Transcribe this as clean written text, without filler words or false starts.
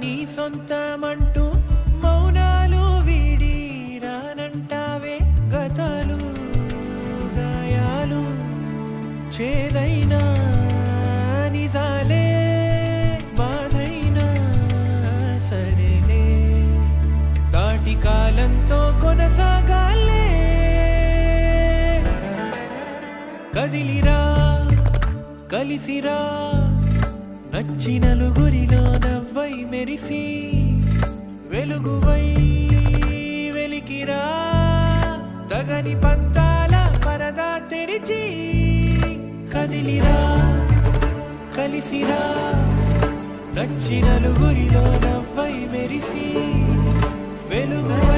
నీ సొంతమంటూ మౌనాలు వీడి రానంటావే గతాలు గాయాలు చేదైనా నిజాలే బాధైనా సరేలే దాటి కాలంతో కొనసాగాలే కదిలిరా కలిసిరా నచ్చి నలుగురిలో నవ్వై మెరిసి వెలుగువై వెలికిరా తగని పంతాల పరదా తెరిచి కదిలిరా కలిసిరా నచ్చి నలుగురిలో నవ్వై మెరిసి వెలుగువై